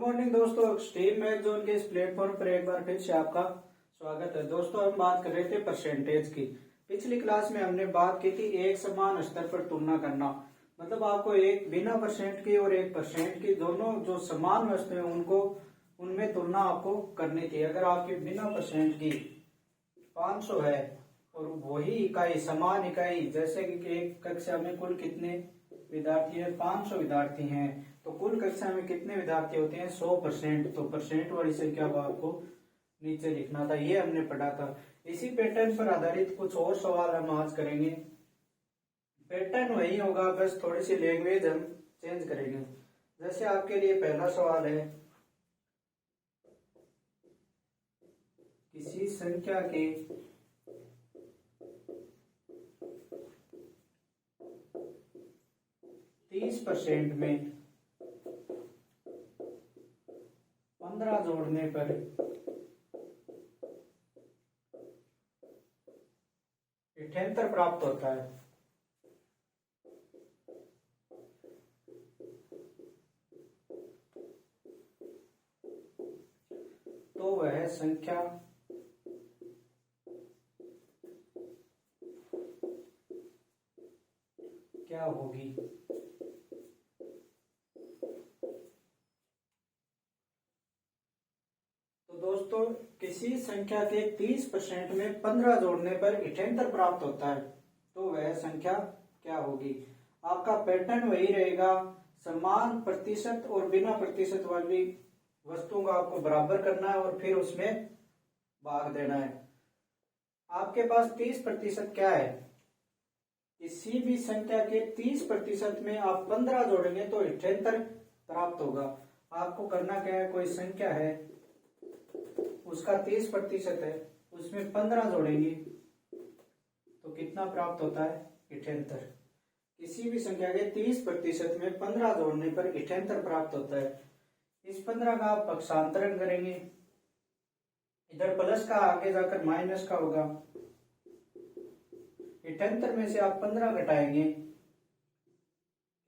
Morning दोस्तों, stream math zone के इस प्लेटफॉर्म पर एक बार फिर से आपका स्वागत है। दोस्तों, हम बात कर रहे थे परसेंटेज की। पिछली क्लास में हमने बात की थी एक समान स्तर पर तुलना करना। मतलब आपको एक बिना परसेंट की और एक परसेंट की दोनों जो समान वस्तुएं उनको उनमें तुलना आपको करनी थी। अगर आपकी बिना परसेंट की 500 है और वही इकाई समान इकाई, जैसे कि एक कक्षा में कुल कितने विद्यार्थी है, 500 विद्यार्थी हैं, तो कुल कक्षा में कितने विद्यार्थी होते हैं, 100%। तो परसेंट वाली संख्या को आपको नीचे लिखना था, ये हमने पढ़ा था। इसी पैटर्न पर आधारित कुछ और सवाल हम आज करेंगे। पैटर्न वही होगा, बस थोड़ी सी लैंग्वेज हम चेंज करेंगे। जैसे आपके लिए पहला सवाल है, किसी संख्या के 30% में 15 जोड़ने पर अठहत्तर प्राप्त होता है। तो वह संख्या क्या होगी? तो दोस्तों, किसी संख्या के 30% में 15 जोड़ने पर 78 प्राप्त होता है, तो वह संख्या क्या होगी? आपका पैटर्न वही रहेगा, समान प्रतिशत और बिना प्रतिशत वाली वस्तुओं को आपको बराबर करना है और फिर उसमें भाग देना है। आपके पास 30% क्या है? किसी भी संख्या के 30% में आप 15 जोड़ेंगे तो 78 प्राप्त होगा। आपको करना क्या है, कोई संख्या है उसका 30% है, उसमें 15 जोड़ेंगे तो कितना प्राप्त होता है, 78। किसी भी संख्या के 30% में 15 जोड़ने पर 78 प्राप्त होता है। इस 15 का आप पक्षांतरण करेंगे, इधर प्लस का आगे जाकर माइनस का होगा। 78 में से आप 15 घटाएंगे,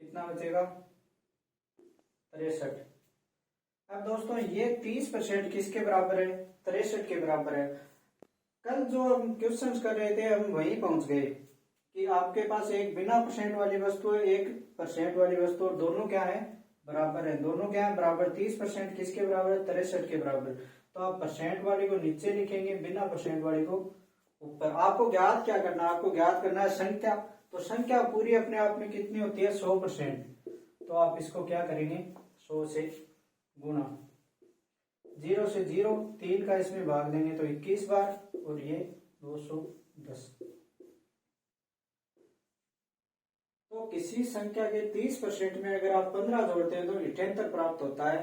कितना बचेगा, 63। अब दोस्तों, ये 30% किसके बराबर है, 63 के बराबर है। कल जो हम क्वेश्चंस कर रहे थे हम वहीं पहुंच गए कि आपके पास एक बिना परसेंट वाली वस्तु है, एक परसेंट वाली वस्तु, और दोनों क्या है, बराबर है। दोनों क्या है, बराबर। 30% किसके बराबर है, 63 के बराबर। तो आप परसेंट वाली को नीचे लिखेंगे, बिना परसेंट वाली को ऊपर। आपको ज्ञात क्या करना है, आपको ज्ञात करना है संख्या। तो संख्या पूरी अपने आप में कितनी होती है, 100%। तो आप इसको क्या करेंगे, 100 से गुणा, 0 से 0, 3 का इसमें भाग देंगे तो 21 बार, और ये 210। तो किसी संख्या के 30% में अगर आप 15 जोड़ते हैं तो 78 प्राप्त होता है।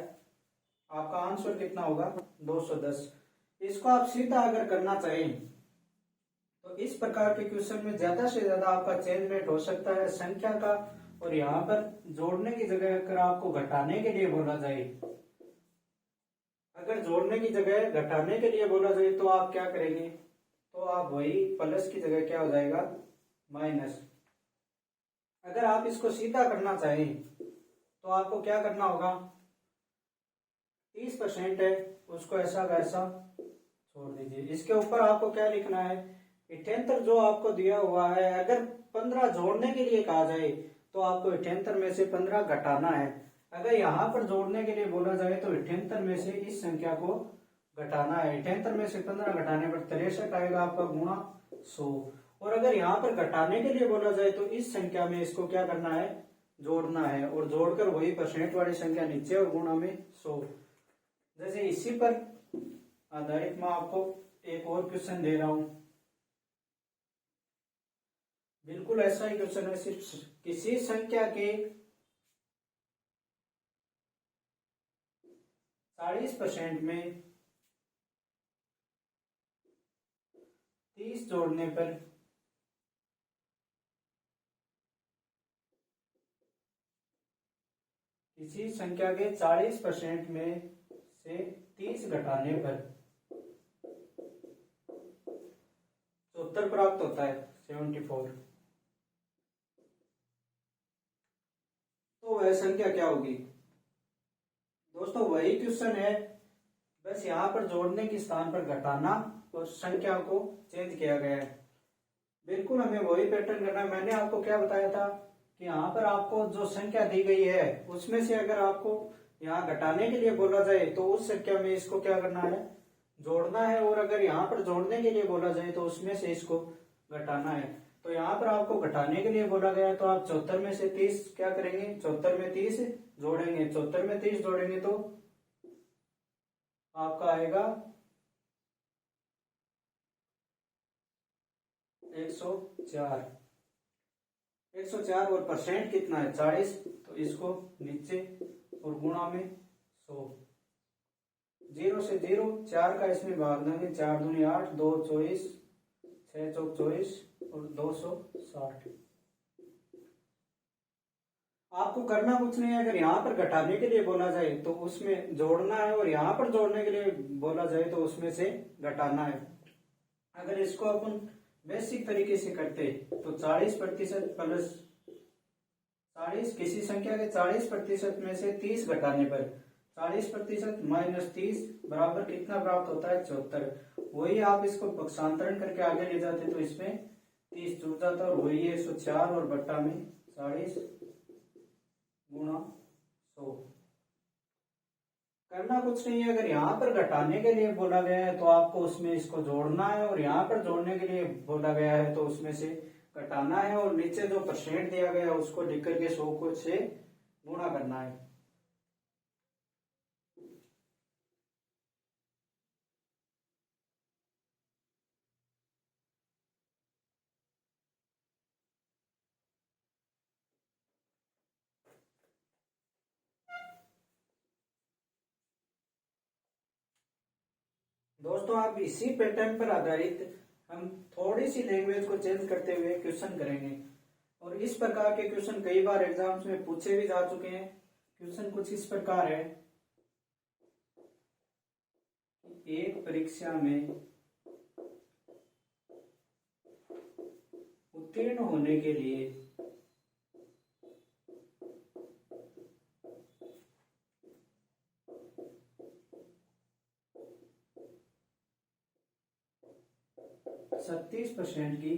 आपका आंसर कितना होगा, 210। इसको आप सीधा अगर करना चाहें तो इस प्रकार के क्वेश्चन में ज्यादा से ज्यादा आपका चेंजमेंट हो सकता है संख्या का, और यहाँ पर जोड़ने की जगह अगर आपको घटाने के लिए बोला जाए, अगर जोड़ने की जगह घटाने के लिए बोला जाए तो आप क्या करेंगे, तो आप वही प्लस की जगह क्या हो जाएगा, माइनस। अगर आप इसको सीधा करना चाहें तो आपको क्या करना होगा, 30% है उसको ऐसा का ऐसा छोड़ दीजिए। इसके ऊपर आपको क्या लिखना है, 78 जो आपको दिया हुआ है। अगर 15 जोड़ने के लिए कहा जाए तो आपको 78 में से 15 घटाना है। अगर यहाँ पर जोड़ने के लिए बोला जाए तो 78 में से इस संख्या को घटाना है। 78 में से 15 घटाने पर 63 आएगा आपका, गुणा 100। और अगर यहाँ पर घटाने के लिए बोला जाए तो इस संख्या में इसको क्या करना है, जोड़ना है, और जोड़कर वही परसेंट वाली संख्या नीचे और गुणा में 100। जैसे इसी पर आधारित मैं आपको एक और क्वेश्चन दे रहा हूं, बिल्कुल ऐसा ही क्वेश्चन है, सिर्फ किसी संख्या के 40% में 30 जोड़ने पर किसी संख्या के 40% में से 30 घटाने पर 74 प्राप्त होता है, 74। तो वह संख्या क्या होगी? दोस्तों वही क्वेश्चन है, बस यहाँ पर जोड़ने के स्थान पर घटाना और संख्या को चेंज किया गया है। बिल्कुल हमें वही पैटर्न करना है। मैंने आपको क्या बताया था कि यहाँ पर आपको जो संख्या दी गई है उसमें से अगर आपको यहाँ घटाने के लिए बोला जाए तो उस संख्या में इसको क्या करना है, जोड़ना है, और अगर यहाँ पर जोड़ने के लिए बोला जाए तो उसमें से इसको घटाना है। तो यहाँ पर आपको घटाने के लिए बोला गया है तो आप 74 में से 30 क्या करेंगे, 74 में 30 जोड़ेंगे। 74 में 30 जोड़ेंगे तो आपका आएगा 104। 104 और परसेंट कितना है 40, तो इसको नीचे और गुणा में 100। 0 से 0, 4 का इसमें भाग देंगे, 4 दूनी 8, 2 24, 6 चौक 24 और 260। आपको करना कुछ नहीं है। अगर यहाँ पर घटाने के लिए बोला जाए तो उसमें जोड़ना है, और यहाँ पर जोड़ने के लिए बोला जाए तो उसमें से घटाना है। अगर इसको अपन बेसिक तरीके से करते तो 40% प्लस 40, किसी संख्या के 40% में से 30 घटाने पर 40% माइनस 30 बराबर कितना प्राप्त होता है, 74। वही आप इसको पक्षांतरण करके आगे ले जाते तो इसमें 30 जुड़ जाता और वही 104 और बट्टा में 40 गुणा 100। करना कुछ नहीं है। अगर यहाँ पर घटाने के लिए बोला गया है तो आपको उसमें इसको जोड़ना है, और यहाँ पर जोड़ने के लिए बोला गया है तो उसमें से घटाना है, और नीचे जो परसेंट दिया गया है उसको लिख करके 100 को से गुणा करना है। दोस्तों आप इसी पैटर्न पर आधारित हम थोड़ी सी लैंग्वेज को चेंज करते हुए क्वेश्चन करेंगे, और इस प्रकार के क्वेश्चन कई बार एग्जाम्स में पूछे भी जा चुके हैं। क्वेश्चन कुछ इस प्रकार है, एक परीक्षा में उत्तीर्ण होने के लिए छत्तीस % की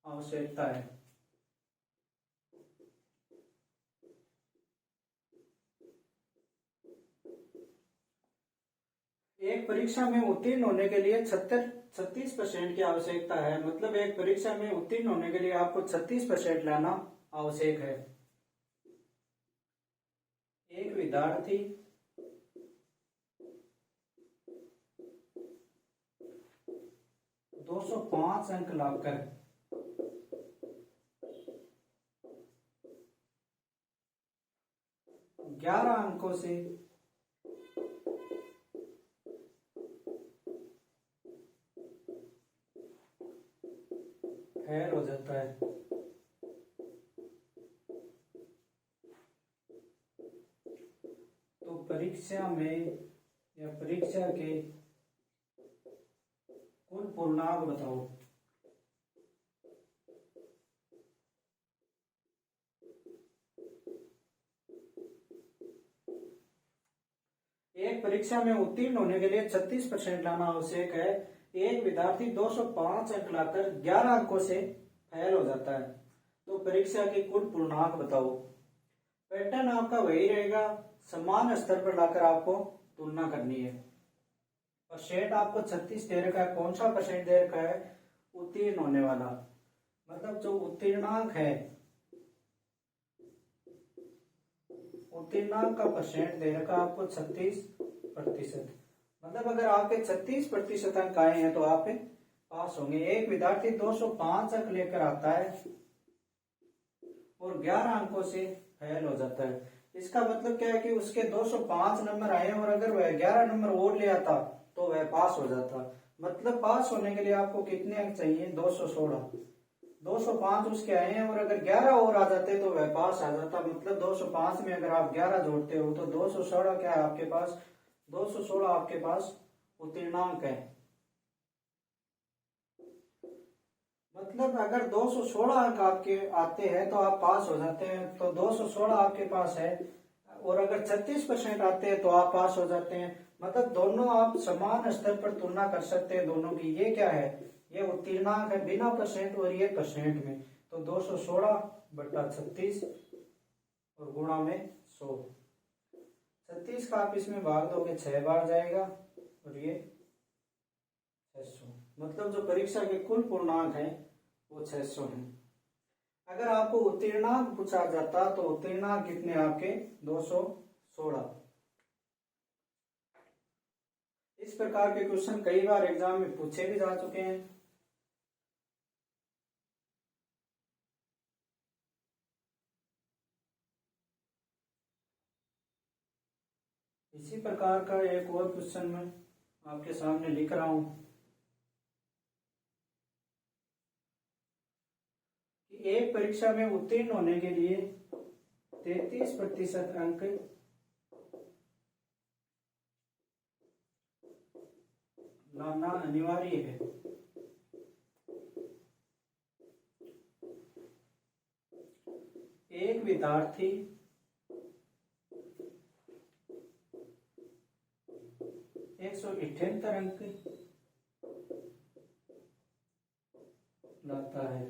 आवश्यकता है। एक परीक्षा में उत्तीर्ण होने के लिए 36% की आवश्यकता है, मतलब एक परीक्षा में उत्तीर्ण होने के लिए आपको 36% लाना आवश्यक है। एक विद्यार्थी 205 अंक लाकर 11 अंकों से फेल हो जाता है तो परीक्षा में या परीक्षा के कुल पूर्णांक बताओ। एक परीक्षा में उत्तीर्ण होने के लिए 36% लाना आवश्यक है। एक विद्यार्थी 205 अंक लाकर 11 अंकों से फेल हो जाता है तो परीक्षा के कुल पूर्णांक बताओ। पैटर्न आपका वही रहेगा, समान स्तर पर लाकर आपको तुलना करनी है। परसेंट आपको 36 दे रखा है, कौन सा परसेंट दे रखा है, उत्तीर्ण होने वाला, मतलब जो उत्तीर्णांक है, उत्तीर्णांक का परसेंट दे रखा आपको 36%। मतलब अगर आपके 36% अंक आए हैं तो आप पास होंगे। एक विद्यार्थी 205 अंक लेकर आता है और 11 अंकों से फेल हो जाता है। इसका मतलब क्या है कि उसके 205 नंबर आए और अगर वह 11 नंबर और ले आता तो वह पास हो जाता। मतलब पास होने के लिए आपको कितने अंक चाहिए, 216। 205 उसके आए हैं और अगर 11 और आ जाते तो वह पास आ जाता। मतलब 205 में अगर आप 11 जोड़ते हो तो 216 क्या है आपके पास, 216 आपके पास उत्तीर्णांक है। मतलब अगर 216 अंक आपके आते हैं तो आप पास हो जाते हैं, तो 216 आपके पास है, और अगर 36% आते हैं तो आप पास हो जाते हैं। मतलब दोनों आप समान स्तर पर तुलना कर सकते हैं दोनों की। ये क्या है, ये उत्तीर्णांक है बिना परसेंट और ये परसेंट में, तो 216/36 और गुणा में 100। 36 का आप इसमें भाग दोगे 6 बार जाएगा, और ये 600। मतलब जो परीक्षा के कुल पूर्णांक है वो 600 है। अगर आपको उत्तीर्णांक पूछा जाता तो उत्तीर्णांक कितने आपके 216। इस प्रकार के क्वेश्चन कई बार एग्जाम में पूछे भी जा चुके हैं। इसी प्रकार का एक और क्वेश्चन मैं आपके सामने लिख रहा हूं कि एक परीक्षा में उत्तीर्ण होने के लिए 33% अंक लाना अनिवार्य है। एक विद्यार्थी 178 अंक लाता है,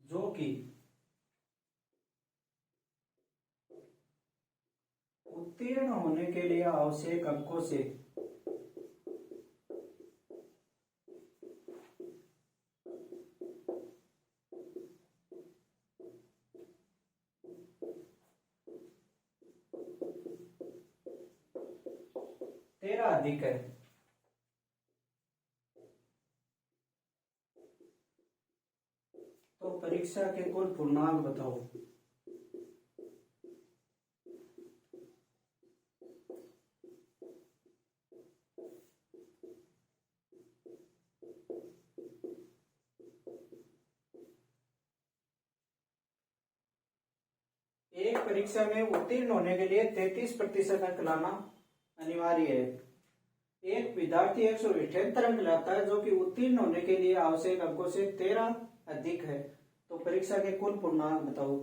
जो कि उत्तीर्ण होने के लिए आवश्यक अंकों से 13 अधिक है। तो परीक्षा के कुल पूर्णांक बताओ। एक परीक्षा में उत्तीर्ण होने के लिए 33% अंक लाना अनिवार्य है। एक विद्यार्थी 178 अंक लाता है, जो कि उत्तीर्ण होने के लिए आवश्यक अंकों से 13 अधिक है। तो परीक्षा के कुल पूर्णांक बताओ।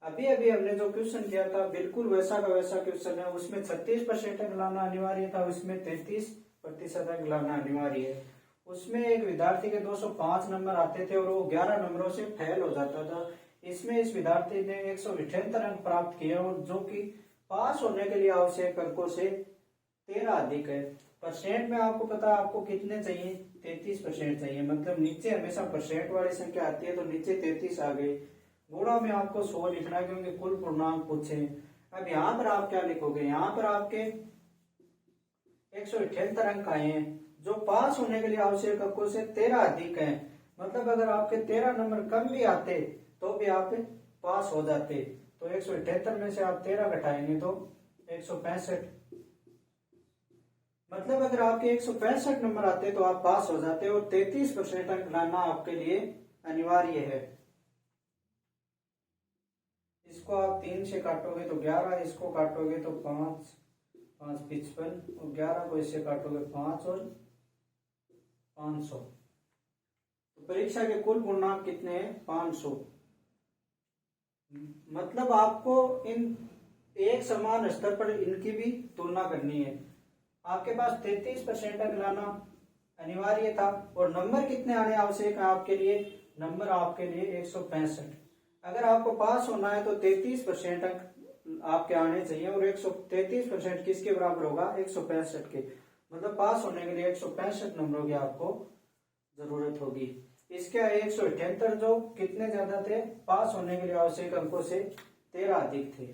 अभी अभी हमने जो क्वेश्चन किया था बिल्कुल वैसा का वैसा क्वेश्चन है। उसमें 36% अंक लाना अनिवार्य था, उसमें 33% अंक लाना अनिवार्य है। उसमें एक विद्यार्थी के 205 नंबर आते थे और वो 11 नंबरों से फेल हो जाता था। इसमें इस विद्यार्थी ने 178 अंक प्राप्त किए, और जो कि पास होने के लिए आवश्यक अंकों से 13 अधिक है। परसेंट में आपको पता है आपको कितने चाहिए, 33% चाहिए। मतलब नीचे हमेशा परसेंट वाली संख्या आती है, तो नीचे 33 आ गई। गुणा में आपको 100 लिखना है क्योंकि कुल पूर्णांक पूछे। अब यहाँ पर आप क्या लिखोगे, यहाँ पर आपके 178 अंक आए हैं, जो पास होने के लिए आवश्यक अंकों से 13 अधिक है। मतलब अगर आपके 13 नंबर कम भी आते तो भी आप पास हो जाते। तो 178 में से आप 13 घटाएंगे तो 165। मतलब अगर आपके 165 नंबर आते तो आप पास हो जाते, और 33% अंक लाना आपके लिए अनिवार्य है। इसको आप 3 से काटोगे तो 11, इसको काटोगे तो 5, 5 55, और 11 को इससे काटोगे 5 और 500। तो परीक्षा के कुल पूर्णांक कितने हैं, 500। मतलब आपको इन एक समान स्तर पर इनकी भी तुलना करनी है। आपके पास 33% अंक लाना अनिवार्य था, और नंबर कितने आने आवश्यक है आपके लिए, नंबर आपके लिए 165। अगर आपको पास होना है तो 33% अंक आपके आने चाहिए, और 133% किसके बराबर होगा, 165 के। मतलब पास होने के लिए 165 नंबरों की आपको जरूरत होगी। इसके 178 जो कितने ज्यादा थे, पास होने के लिए आवश्यक अंकों से 13 अधिक थे।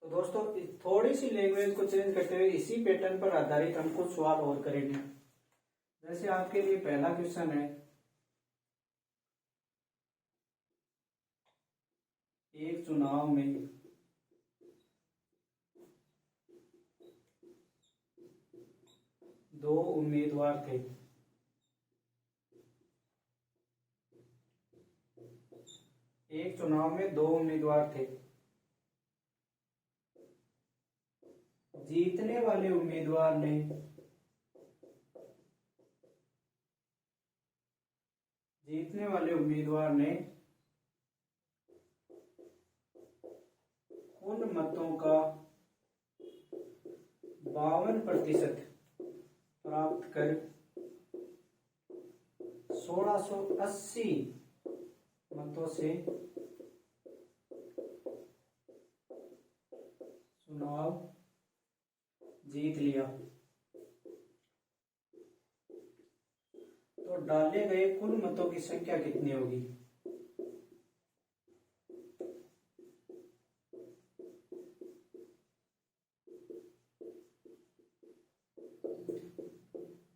तो दोस्तों थोड़ी सी लैंग्वेज को चेंज करते हुए इसी पैटर्न पर आधारित हम कुछ सवाल और करेंगे। जैसे आपके लिए पहला क्वेश्चन है, एक चुनाव में दो उम्मीदवार थे। एक चुनाव में 2 उम्मीदवार थे। जीतने वाले उम्मीदवार ने कुल मतों का 52% प्राप्त कर 1680 मतों से चुनाव जीत लिया। तो डाले गए कुल मतों की संख्या कितनी होगी?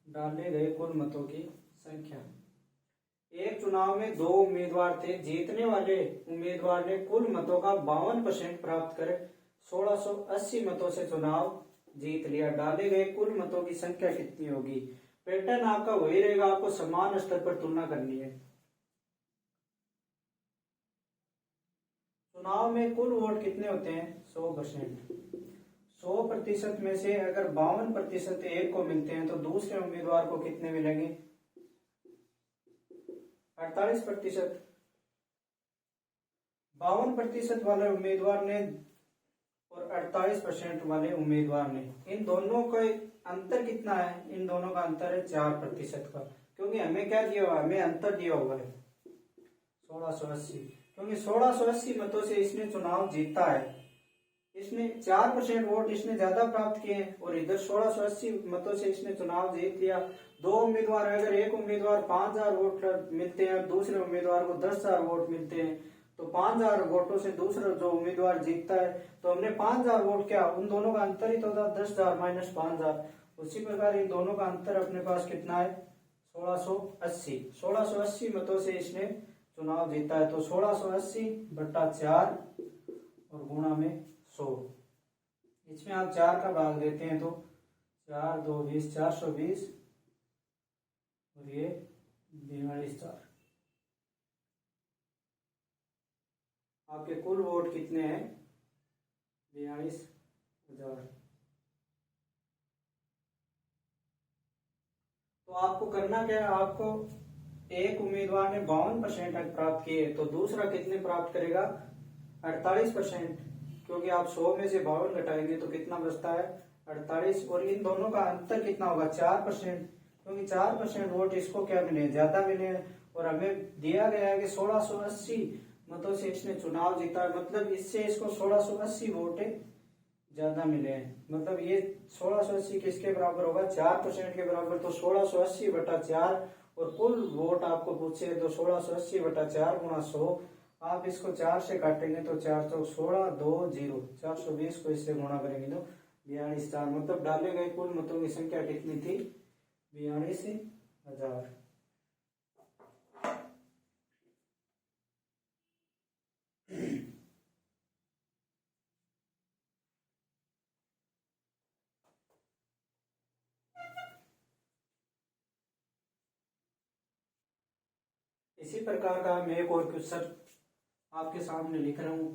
डाले गए कुल मतों की संख्या। एक चुनाव में 2 उम्मीदवार थे। जीतने वाले उम्मीदवार ने कुल मतों का 52% प्राप्त कर 1680 मतों से चुनाव जीत लिया। डाले गए कुल मतों की संख्या कितनी होगी? पैटर्न आपका वही रहेगा, आपको समान स्तर पर तुलना करनी है। चुनाव में कुल वोट कितने होते हैं? 100%। 100% में से अगर 52% एक को मिलते हैं तो दूसरे उम्मीदवार को कितने मिलेंगे? 48%। 52% वाले उम्मीदवार ने और 48% वाले उम्मीदवार ने, इन दोनों का अंतर कितना है? इन दोनों का अंतर है 4% का। क्योंकि हमें क्या दिया हुआ है? हमें अंतर दिया हुआ है 1680। क्योंकि 1680 मतों से इसने चुनाव जीता है। इसने 4% वोट इसने ज्यादा प्राप्त किए हैं और इधर 1680 मतों से इसने चुनाव जीत लिया। 2 उम्मीदवार, अगर एक उम्मीदवार 5000 वोट मिलते हैं और दूसरे उम्मीदवार को 10,000 वोट मिलते हैं तो 5000 वोटों से दूसरा जो उम्मीदवार जीतता है, तो हमने 5000 वोट क्या, उन दोनों का अंतर ही तो था 10,000 माइनस 5000। उसी प्रकार इन दोनों का अंतर अपने पास कितना है? 1680। 1680 मतों से इसने चुनाव जीता है। तो 1680/4 और गुणा में 100। इसमें आप 4 का भाग देते हैं तो 4 2 20, 420 और ये 42,4। आपके कुल वोट कितने हैं? 42,000। तो आपको करना क्या है? आपको एक उम्मीदवार ने 52% प्राप्त किए तो दूसरा कितने प्राप्त करेगा? 48%। क्योंकि आप 100 में से 52 घटाएंगे तो कितना बचता है? 48। और इन दोनों का अंतर कितना होगा? 4%। क्योंकि 4% वोट इसको क्या मिले? ज्यादा मिले। और हमें दिया गया है कि 1680 मतों से इसने चुनाव जीता है, मतलब इससे इसको 1680 वोट ज्यादा मिले हैं। मतलब ये 1680 किसके बराबर होगा? 4% के बराबर। तो 1680/4 और कुल वोट आपको पूछे तो 1680/4 गुणा 100। आप इसको 4 से काटेंगे तो 4 चौक 16 2 0, 420 को इससे गुणा करेंगे तो 42,4। मतलब डाले गए कुल मतों की संख्या कितनी थी? 42,000। इसी प्रकार का मैं एक और क्वेश्चन आपके सामने लिख रहा हूं।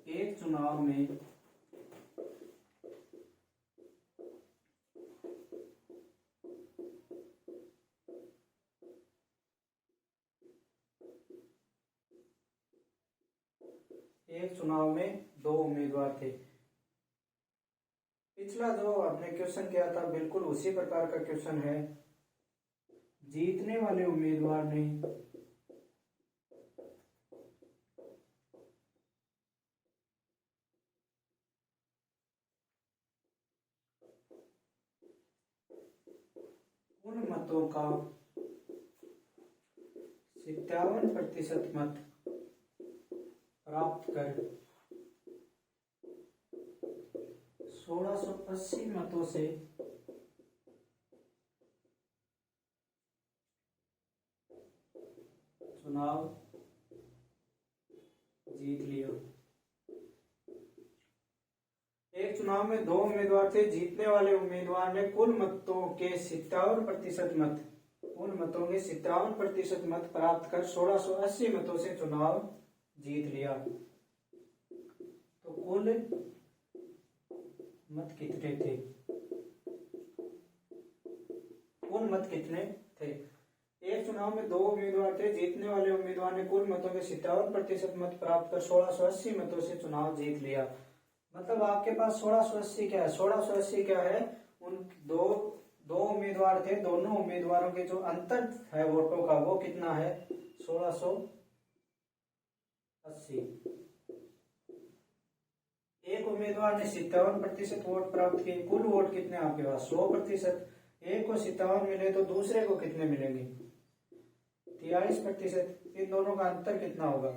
एक चुनाव में दो उम्मीदवार थे। पिछला जो हमने क्वेश्चन किया था बिल्कुल उसी प्रकार का क्वेश्चन है। जीतने वाले उम्मीदवार ने उन मतों का 57% मत प्राप्त कर 1680 मतों से चुनाव जीत लिया। एक चुनाव में 2 उम्मीदवार थे। जीतने वाले उम्मीदवार ने कुल मतों के 57% मत उन मतों के 57% मत प्राप्त कर 1680 मतों से चुनाव जीत लिया। तो कुल मत कितने थे? कुल मत कितने थे? एक चुनाव में 2 उम्मीदवार थे। जीतने वाले उम्मीदवार ने कुल मतों के 57% मत प्राप्त कर 1680 मतों से चुनाव जीत लिया। मतलब आपके पास 1680 क्या है? 1680 क्या है? उन दो उम्मीदवार थे, दोनों उम्मीदवारों के जो अंतर है वोटों का वो कितना है? 1680। एक उम्मीदवार ने 57% वोट प्राप्त किए। कुल वोट कितने आपके पास? 100%। एक को 57 मिले तो दूसरे को कितने मिलेंगे? 43%। इन दोनों का अंतर कितना होगा?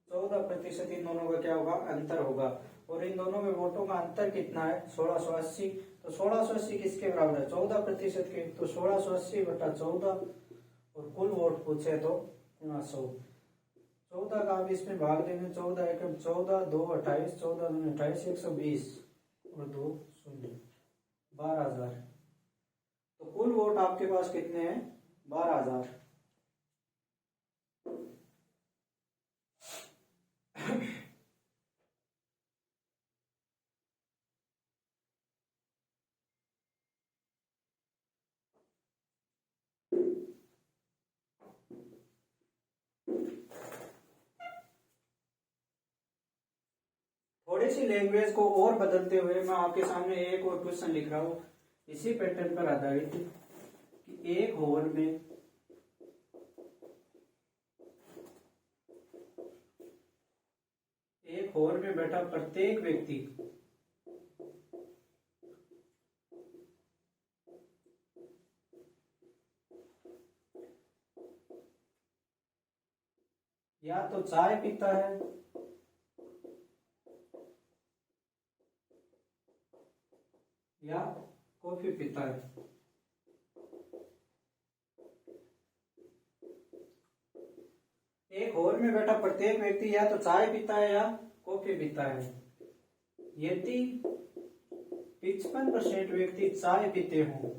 14% इन दोनों का क्या होगा? अंतर होगा। और इन दोनों में वोटों का अंतर कितना है? 1680। तो 1680 किसके बराबर है? 14% के। तो 1680/14 और कुल वोट पूछे तो 100। 14 का आप इसमें भाग देंगे। 14 एकम 14, 2 28, 14 दूनी 28, 120 और 2 शून्य 12,000। तो कुल वोट आपके पास कितने हैं? 12,000। थोड़ी सी लैंग्वेज को और बदलते हुए मैं आपके सामने एक और क्वेश्चन लिख रहा हूँ इसी पैटर्न पर आधारित कि एक हॉल में बैठा प्रत्येक व्यक्ति या तो चाय पीता है या कॉफी पीता है। एक हॉल में बैठा प्रत्येक व्यक्ति या तो चाय पीता है या कॉफी पीता है। यदि 55% व्यक्ति चाय पीते हों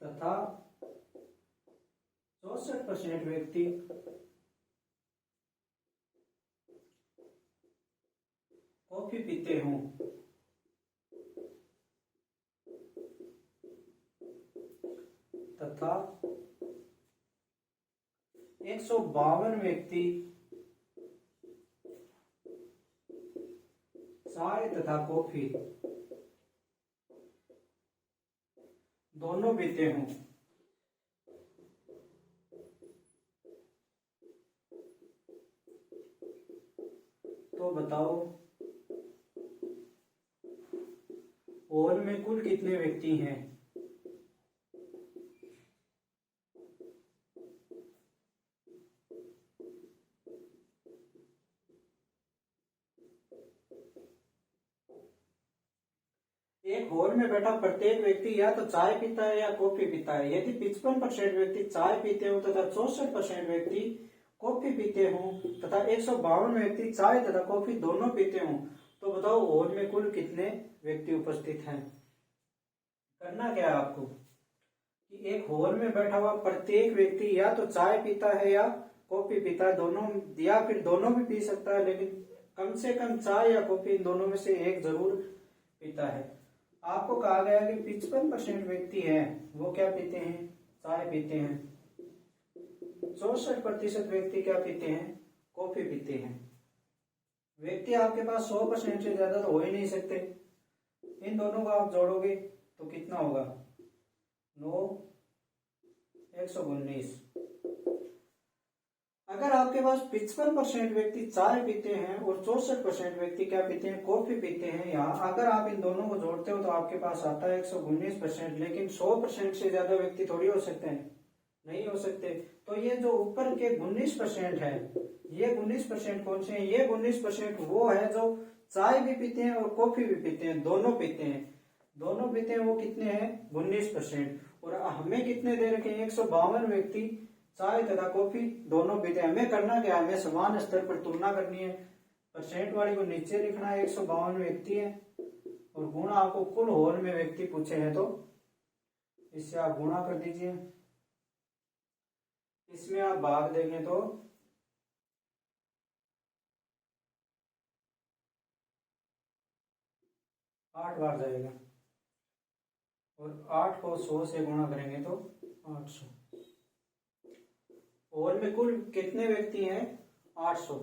तथा 64% व्यक्ति कॉफी पीते हों तथा 152 व्यक्ति चाय तथा कॉफी दोनों पीते हों तो बताओ हॉल में कुल कितने व्यक्ति हैं? एक हॉल में बैठा प्रत्येक व्यक्ति या तो चाय पीता है या कॉफी पीता है। यदि 55% व्यक्ति चाय पीते हो तथा 64% व्यक्ति कॉफी पीते हों तथा 152 व्यक्ति चाय तथा कॉफी दोनों पीते हों तो बताओ हॉल में कुल कितने व्यक्ति उपस्थित हैं? करना क्या है आपको कि एक हॉल में बैठा हुआ प्रत्येक व्यक्ति या तो चाय पीता है या कॉफी पीता है, दोनों या फिर दोनों भी पी सकता है, लेकिन कम से कम चाय या कॉफी इन दोनों में से एक जरूर पीता है। आपको कहा गया कि 55% व्यक्ति हैं वो क्या पीते हैं? चाय पीते हैं। 64% व्यक्ति क्या पीते हैं? कॉफी पीते हैं। व्यक्ति आपके पास 100% से ज्यादा तो हो ही नहीं सकते। इन दोनों को आप जोड़ोगे तो कितना होगा? 9 119। अगर आपके पास 55% व्यक्ति चाय पीते हैं और 64% व्यक्ति क्या पीते हैं? कॉफी पीते हैं। यहाँ अगर आप इन दोनों को जोड़ते हो तो आपके पास आता है 119%। लेकिन 100% से ज्यादा व्यक्ति थोड़ी हो सकते हैं, नहीं हो सकते। तो ये जो ऊपर के 19% है, ये 19% कौन से हैं? ये 19% वो है जो चाय भी पीते हैं और कॉफी भी पीते हैं, दोनों पीते हैं। दोनों पीते हैं वो कितने हैं? 19%। और हमें कितने दे रखे हैं? 152 व्यक्ति चाय तथा कॉफी दोनों पीते हैं। हमें करना क्या है, हमें समान स्तर पर तुलना करनी है। परसेंट वाली को नीचे लिखना है, 152 व्यक्ति है, और गुणा आपको कुल हॉल में व्यक्ति पूछे हैं तो इससे आप गुणा कर दीजिए। इसमें आप भाग देंगे तो 8 बार जाएगा, और 8 को 100 से गुणा करेंगे तो 800। हॉल में कुल कितने व्यक्ति हैं, 800।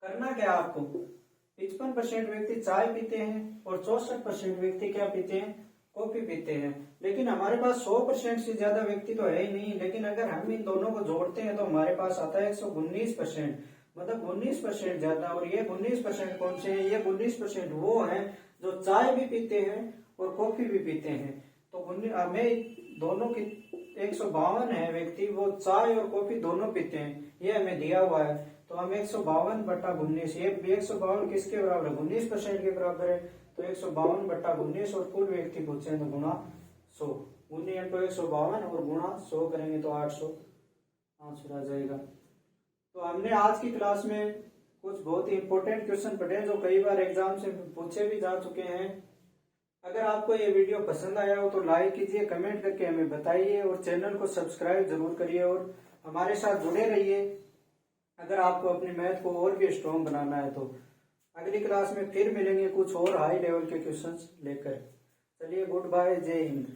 करना क्या आपको, 55% व्यक्ति चाय पीते हैं और 64% व्यक्ति क्या पीते हैं, कॉफी पीते हैं। लेकिन हमारे पास 100% से ज्यादा व्यक्ति तो है ही नहीं। लेकिन अगर हम इन दोनों को जोड़ते हैं तो हमारे पास आता है 119%, मतलब 19% ज्यादा। और ये 19% कौन से हैं, ये 19% वो हैं जो चाय भी पीते हैं और कॉफी भी पीते हैं। तो हमें दोनों की 152 है व्यक्ति, वो चाय और कॉफी दोनों पीते हैं, ये हमें दिया हुआ है। तो हम 152/19, ये 152 किसके बराबर है, 19% के बराबर है। तो 152/19 और कुल व्यक्ति पूछे हैं तो गुणा 100, 152 और गुणा 100 करेंगे तो 800 आंसर आ जाएगा। तो हमने आज की क्लास में कुछ बहुत ही इंपॉर्टेंट क्वेश्चन पढ़े जो कई बार एग्जाम से पूछे भी जा चुके हैं। अगर आपको ये वीडियो पसंद आया हो तो लाइक कीजिए, कमेंट करके हमें बताइए, और चैनल को सब्सक्राइब जरूर करिए और हमारे साथ जुड़े रहिए अगर आपको अपनी मैथ को और भी स्ट्रॉन्ग बनाना है। तो अगली क्लास में फिर मिलेंगे कुछ और हाई लेवल के क्वेश्चंस लेकर। चलिए, गुड बाय, जय हिंद।